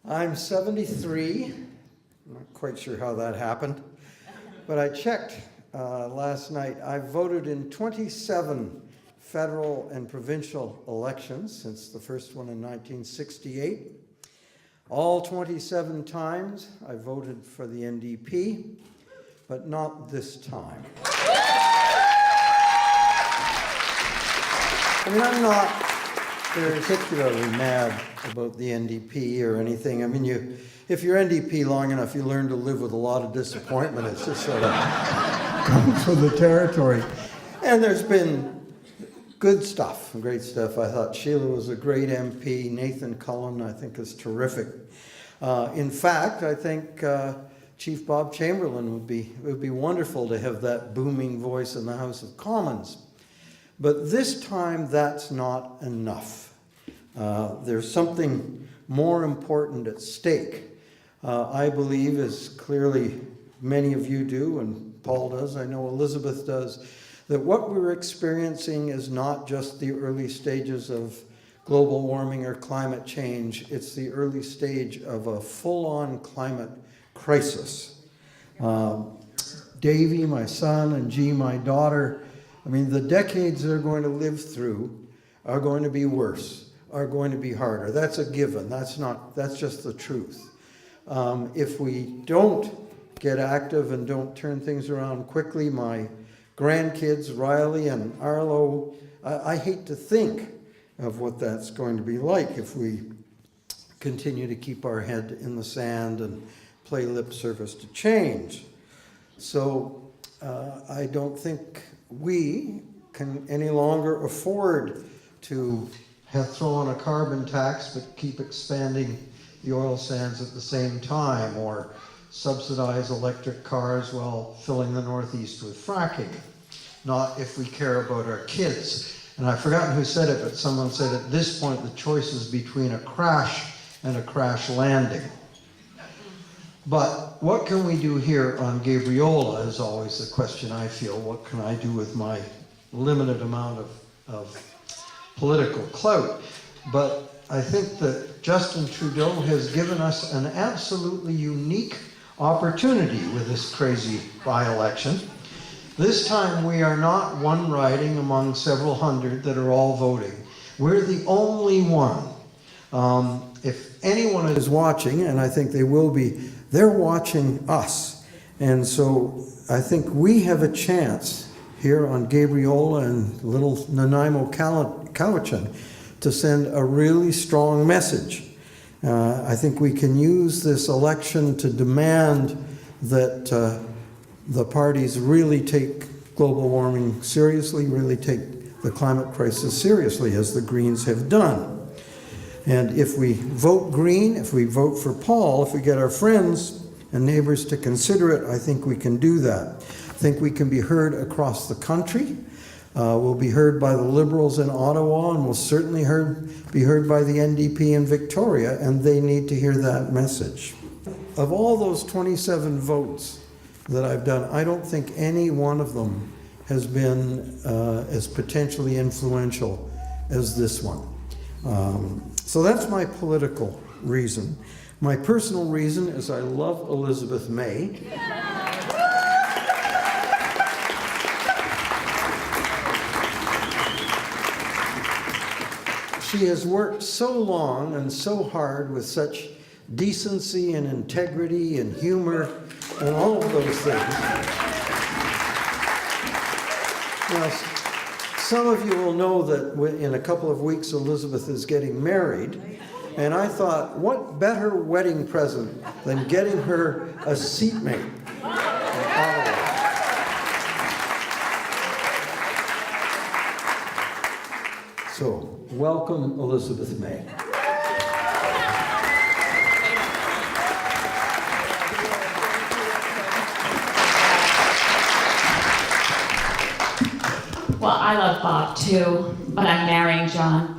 I'm 73. I'm not quite sure how that happened, but I checked last night. I've voted in 27 federal and provincial elections since the first one in 1968. All 27 times I voted for the NDP, but not this time. I mean, I'm not particularly mad about the NDP or anything. I mean, if you're NDP long enough, you learn to live with a lot of disappointment. It's just sort of comes with the territory. And there's been good stuff, great stuff. I thought Sheila was a great MP. Nathan Cullen, I think, is terrific. In fact, I think Chief Bob Chamberlain would be wonderful to have that booming voice in the House of Commons. But this time, that's not enough. There's something more important at stake. I believe, as clearly many of you do, and Paul does, I know Elizabeth does, that what we're experiencing is not just the early stages of global warming or climate change, it's the early stage of a full-on climate crisis. Davey, my son, and G, my daughter, I mean, the decades they're going to live through are going to be worse, are going to be harder. That's a given. That's just the truth. If we don't get active and don't turn things around quickly, my grandkids, Riley and Arlo, I hate to think of what that's going to be like if we continue to keep our head in the sand and play lip service to change. So I don't think we can any longer afford to throw on a carbon tax but keep expanding the oil sands at the same time, or subsidize electric cars while filling the Northeast with fracking. Not if we care about our kids. And I've forgotten who said it, but someone said at this point the choice is between a crash and a crash landing. But what can we do here on Gabriola is always the question I feel. What can I do with my limited amount of political clout? But I think that Justin Trudeau has given us an absolutely unique opportunity with this crazy by-election. This time we are not one riding among several hundred that are all voting. We're the only one. If anyone is watching, and I think they will be, they're watching us. And so I think we have a chance here on Gabriola and little Nanaimo-Cowichan to send a really strong message. I think we can use this election to demand that the parties really take global warming seriously, really take the climate crisis seriously, as the Greens have done. And if we vote Green, if we vote for Paul, if we get our friends and neighbors to consider it, I think we can do that. I think we can be heard across the country. We'll be heard by the Liberals in Ottawa, and we'll certainly be heard by the NDP in Victoria, and they need to hear that message. Of all those 27 votes that I've done, I don't think any one of them has been as potentially influential as this one. So that's my political reason. My personal reason is I love Elizabeth May. She has worked so long and so hard with such decency and integrity and humor and all of those things. Now, some of you will know that in a couple of weeks Elizabeth is getting married, and I thought, what better wedding present than getting her a seatmate? So, welcome Elizabeth May. Well, I love Bob too, but I'm marrying John.